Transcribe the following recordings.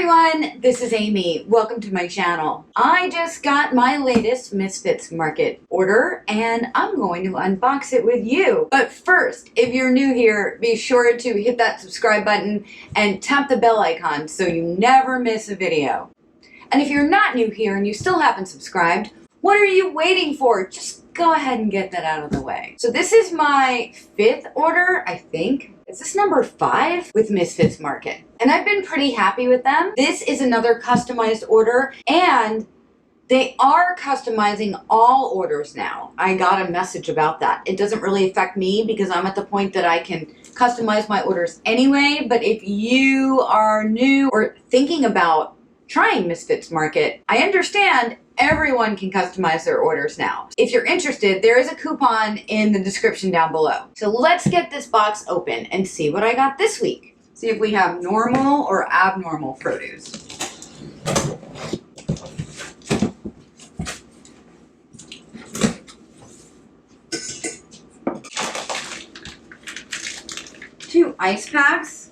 everyone, this is Amy. Welcome to my channel. I just got my latest Misfits Market order and I'm going to unbox it with you. But first, if you're new here, be sure to hit that subscribe button and tap the bell icon so you never miss a video. And if you're not new here and you still haven't subscribed, what are you waiting for? Just go ahead and get that out of the way. So this is my 5th order, I think. Is this number 5 with Misfits Market? And I've been pretty happy with them. This is another customized order and they are customizing all orders now. I got a message about that. It doesn't really affect me because I'm at the point that I can customize my orders anyway. But if you are new or thinking about trying Misfits Market, I understand everyone can customize their orders now. If you're interested, there is a coupon in the description down below. So let's get this box open and see what I got this week. See if we have normal or abnormal produce. Two ice packs.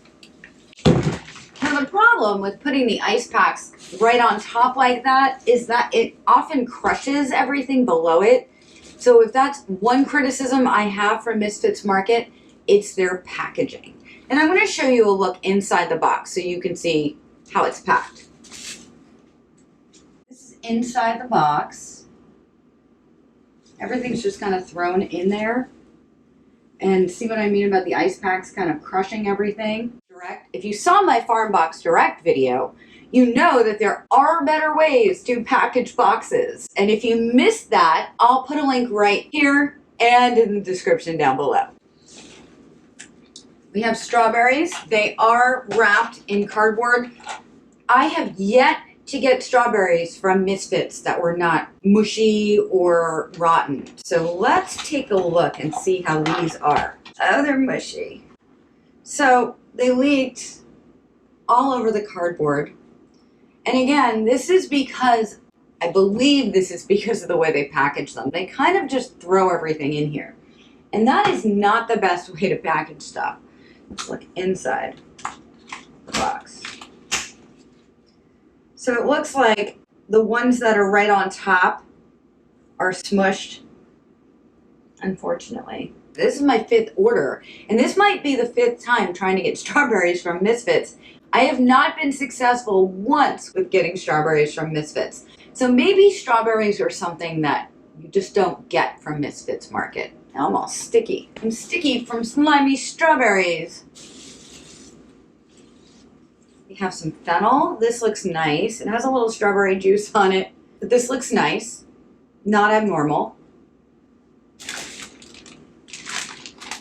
Now the problem with putting the ice packs right on top like that is that it often crushes everything below it. So if that's one criticism I have for Misfits Market, it's their packaging. And I'm going to show you a look inside the box so you can see how it's packed. This is inside the box. Everything's just kind of thrown in there. And see what I mean about the ice packs kind of crushing everything? Direct. If you saw my Farm Box Direct video, you know that there are better ways to package boxes. And if you missed that, I'll put a link right here and in the description down below. We have strawberries. They are wrapped in cardboard. I have yet to get strawberries from Misfits that were not mushy or rotten. So let's take a look and see how these are. Oh, they're mushy. So they leaked all over the cardboard. And again, this is because, I believe this is because of the way they package them. They kind of just throw everything in here. And that is not the best way to package stuff. Let's look inside the box. So it looks like the ones that are right on top are smushed, unfortunately. This is my 5th order, and this might be the 5th time trying to get strawberries from Misfits. I have not been successful once with getting strawberries from Misfits. So maybe strawberries are something that you just don't get from Misfits Market. I'm all sticky. I'm sticky from slimy strawberries. We have some fennel. This looks nice. It has a little strawberry juice on it, but this looks nice. Not abnormal.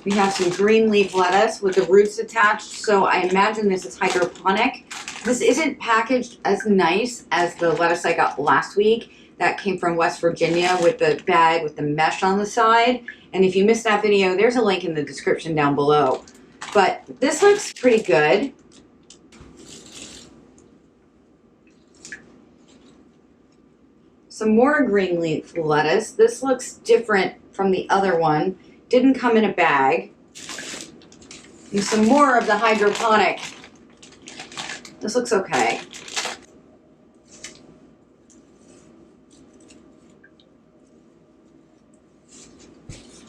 We have some green leaf lettuce with the roots attached, so I imagine this is hydroponic. This isn't packaged as nice as the lettuce I got last week. That came from West Virginia with the bag with the mesh on the side. And if you missed that video, there's a link in the description down below. But this looks pretty good. Some more green leaf lettuce. This looks different from the other one. Didn't come in a bag. And some more of the hydroponic. This looks okay.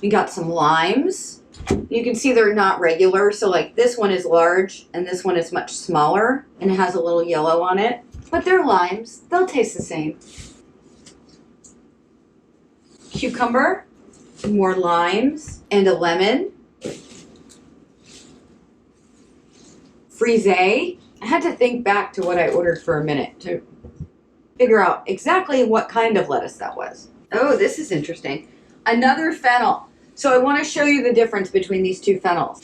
We got some limes. You can see they're not regular. So like this one is large and this one is much smaller and it has a little yellow on it. But they're limes. They'll taste the same. Cucumber. More limes and a lemon. Frise. I had to think back to what I ordered for a minute to figure out exactly what kind of lettuce that was. Oh, this is interesting. Another fennel. So I want to show you the difference between these two fennels.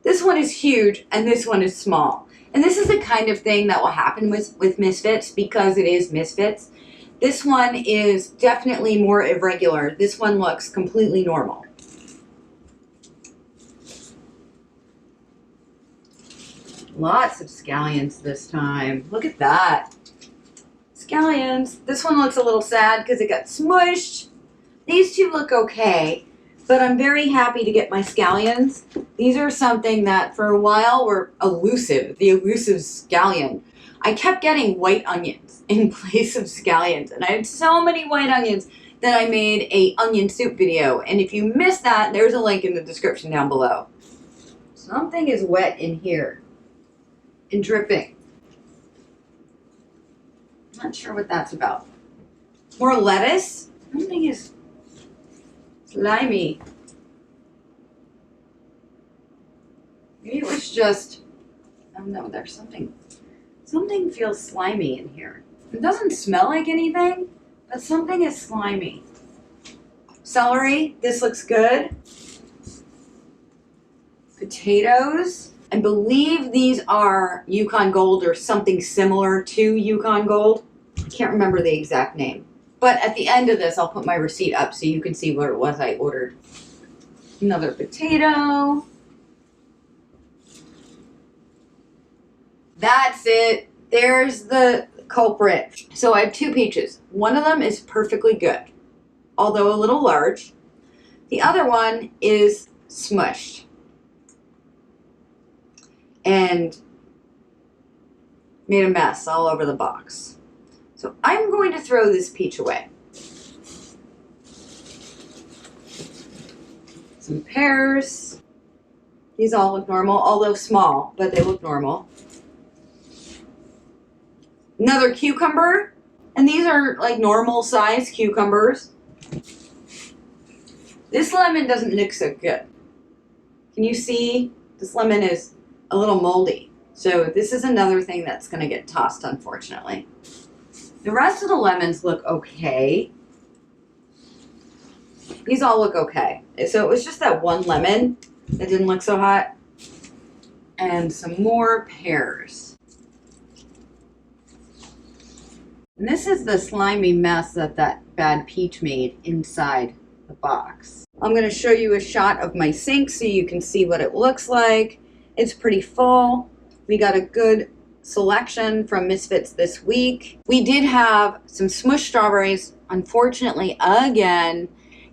This one is huge and this one is small. And this is the kind of thing that will happen with Misfits because it is Misfits. This one is definitely more irregular. This one looks completely normal. Lots of scallions this time. Look at that. Scallions. This one looks a little sad because it got smushed. These two look okay. But I'm very happy to get my scallions. These are something that for a while were elusive, the elusive scallion. I kept getting white onions in place of scallions, and I had so many white onions that I made a onion soup video. And if you missed that, there's a link in the description down below. Something is wet in here and dripping. Not sure what that's about. More lettuce? Something is slimy. Maybe it was just, oh no, there's something feels slimy in here. It doesn't smell like anything, but something is slimy. Celery, this looks good. Potatoes, I believe these are Yukon Gold or something similar to Yukon Gold. I can't remember the exact name. But at the end of this, I'll put my receipt up so you can see what it was I ordered. Another potato. That's it. There's the culprit. So I have 2 peaches. One of them is perfectly good, although a little large. The other one is smushed and made a mess all over the box. So I'm going to throw this peach away. Some pears. These all look normal, although small, but they look normal. Another cucumber, and these are like normal size cucumbers. This lemon doesn't look so good. Can you see? This lemon is a little moldy. So this is another thing that's going to get tossed, unfortunately. The rest of the lemons look okay. These all look okay. So it was just that one lemon that didn't look so hot. And some more pears. And this is the slimy mess that bad peach made inside the box. I'm going to show you a shot of my sink so you can see what it looks like. It's pretty full. We got a good selection from Misfits this week. We did have some smushed strawberries, unfortunately, again,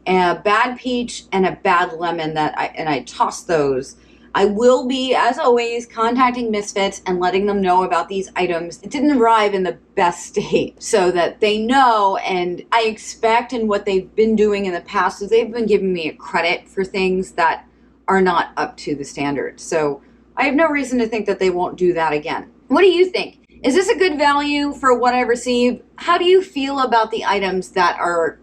a bad peach and a bad lemon I tossed those. I will be, as always, contacting Misfits and letting them know about these items. It didn't arrive in the best state so that they know, and I expect, and what they've been doing in the past is they've been giving me a credit for things that are not up to the standard. So I have no reason to think that they won't do that again. What do you think? Is this a good value for what I received? How do you feel about the items that are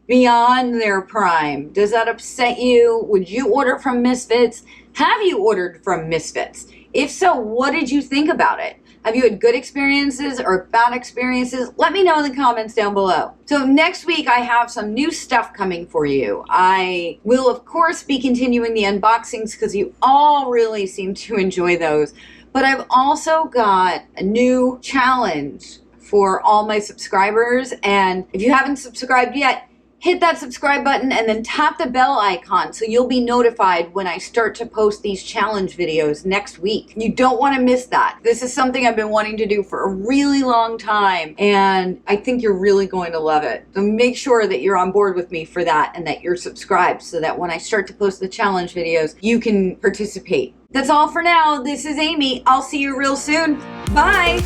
beyond their prime? Does that upset you? Would you order from Misfits? Have you ordered from Misfits? If so, what did you think about it? Have you had good experiences or bad experiences? Let me know in the comments down below. So next week I have some new stuff coming for you. I will of course be continuing the unboxings because you all really seem to enjoy those. But I've also got a new challenge for all my subscribers. And if you haven't subscribed yet, hit that subscribe button and then tap the bell icon so you'll be notified when I start to post these challenge videos next week. You don't want to miss that. This is something I've been wanting to do for a really long time, and I think you're really going to love it. So make sure that you're on board with me for that and that you're subscribed so that when I start to post the challenge videos, you can participate. That's all for now. This is Amy. I'll see you real soon. Bye.